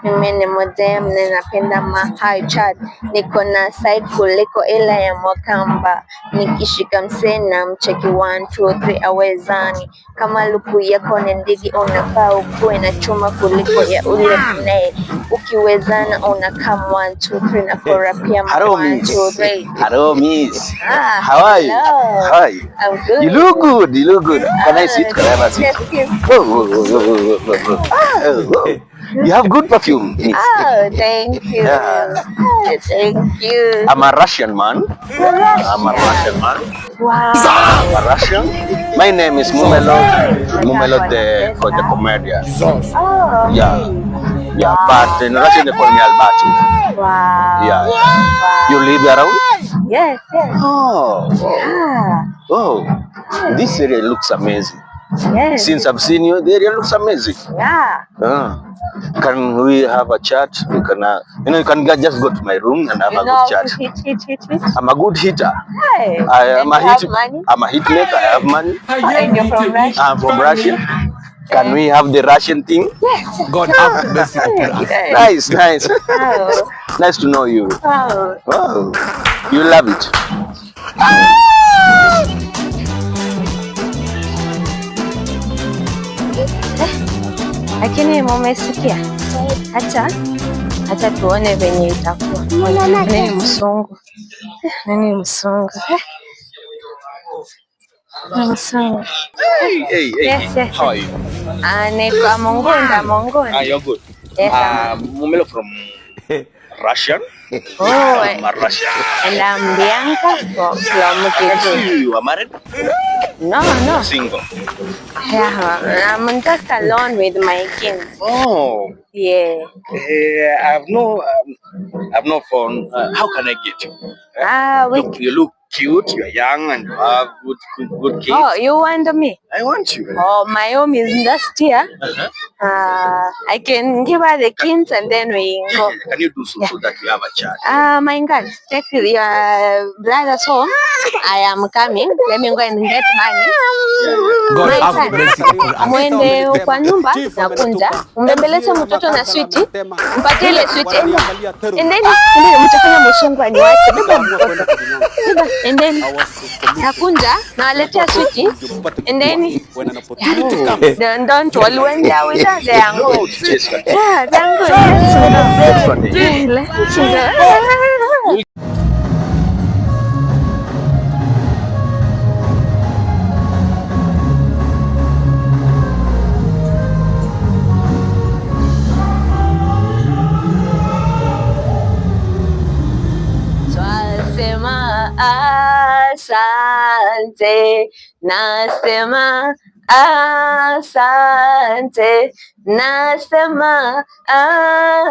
Mimi ni modem, ninapenda high chat. Niko na side kuliko ila ya Mwakamba. Nikishika msena mcheki 1 2 3 awezani. Kama luku yako ni ndigi unafaa ukuwe na chuma kuliko ya ule mne. Ukiwezana unakam 1 2 3 na korapia 1 2 3. Hello miss. How are you? Hello. How are you? I'm good. You look good. You look good. Can I sit? Can I have a seat? Yes. You have good perfume. Miss. Oh, thank you. Yeah. Thank you. I'm a Russian man. I'm a Russian man. Wow. I'm a Russian. My name is Mumelod the comedian. Oh. Yeah. Yeah, but in Russian they call me Alberto. Wow. Yeah. Wow. You live around? Yes. Oh. Yeah. Oh. This area looks amazing. Yes. Since I've seen you, the area looks amazing. Yeah. Can we have a chat? We can, you can just go to my room and have a good chat. Hit. I'm a good hitter. Hey. I'm a hit maker. I have money. And you're from Russia? I'm from Russia. Can we have the Russian thing? Yes. God have mercy upon us. Nice. Oh. Nice to know you. Oh. Wow. You love it. Lakini mumesikia? Acha tuone venye itakuwa. Nini msungu? Nini msungu? Hey. Yes. How are you? Niko Mongunda. You're good. Yes. Mumelo from Russian. Oh, I'm a Russian. and I'm Bianca from Kikuyu. You are married? No. Single. Yeah, I'm just alone with my kids. Oh. Yeah. I've no phone. How can I get you? You look cute. You're young and you have good kids. Oh, you want me? I want you. Oh, my home is just here. I can give her the kids and then we go. Can you do so that we have a chat? My God, take your brother's home. I am coming. Let me go and get money. Mwende kwa nyumba na kunja, umbembeleze mtoto na switi, mpatie ile switi, endeni mtafanya mshungu aniwache, beba mtoto, endeni nakunja na waletea switi, endeni don't waliwenda without the angle. Yeah, let's go. Nasema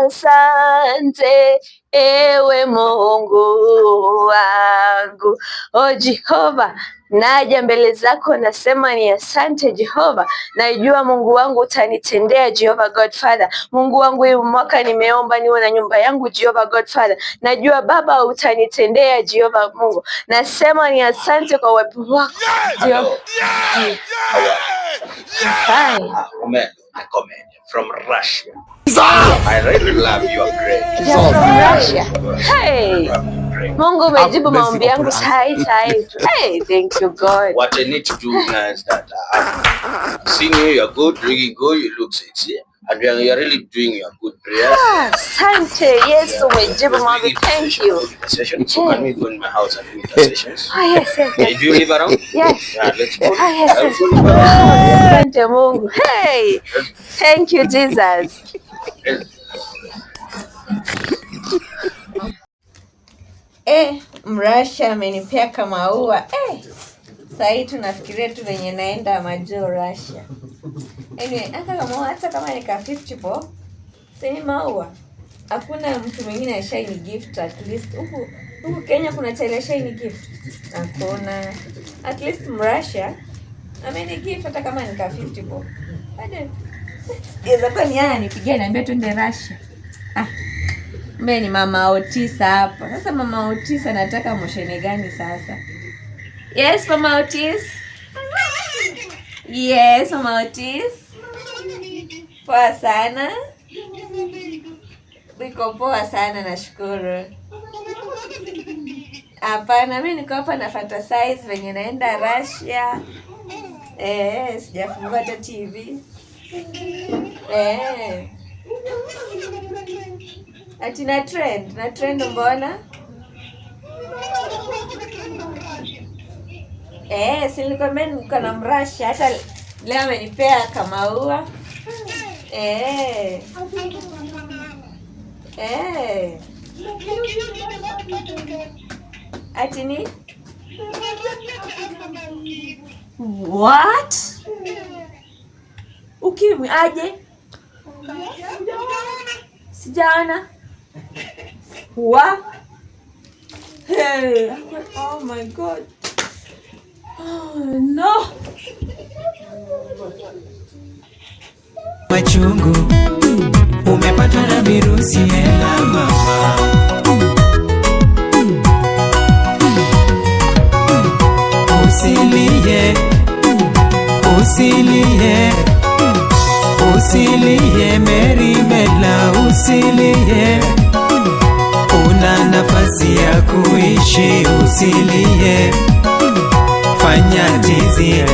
asante, ewe Mungu wangu. O Jehova, naja mbele zako nasema ni asante Jehova. Najua Mungu wangu utanitendea Jehova Godfather. Mungu wangu hii mwaka nimeomba niwe na nyumba yangu Jehova Godfather. Najua Baba utanitendea Jehova Mungu. Nasema ni asante kwa uwepo wako Jehova. A comedian from Russia. I really love your great. You're from Russia. Hey. Mungu umejibu maombi yangu sahi tu. Hey, thank you God. What I need to do now is that seeing you, you're good, drinking good, you look sexy, and you're really doing your good prayers. Asante, yes, umejibu maombi. Thank you. Session. So can we go in my house and do the sessions? Oh, yes. Do you live around? Yes. Let's go. Oh, yes. Asante Mungu. Hey, thank you Jesus. Mrasha amenipea kama ua. Sasa tunafikiria tu venye naenda majoo Russia. Anyway, hata kama nika 50 po. Sini maua. Hakuna mtu mwingine ashai ni gift at least. Huku Kenya kuna chale ashai ni gift. Hakuna. At least Mrasha ameni gift hata kama nika 50 po. Bado. Yeza kwa ni nipigia niambia tuende Russia. Mbe ni mama Otisa hapa. Sasa mama Otisa nataka moshene gani sasa? Yes, mama Otis. Yes, mama Otis. Poa sana. Niko poa sana, nashukuru. Hapana, mimi niko hapa na fantasize venye naenda Russia. Sijafungua hata TV. Ati na trend mbona? Si nilikwambia niko na Mrussia, hata leo amenipea kamaua. Ati ni? What? Ukimwi aje? Sijaona. Hey, oh my God. Oh, no. Machungu umepatwa na virusi hela mama. Usilie Merimela, usilie, una nafasi ya kuishi, usilie, fanya tizie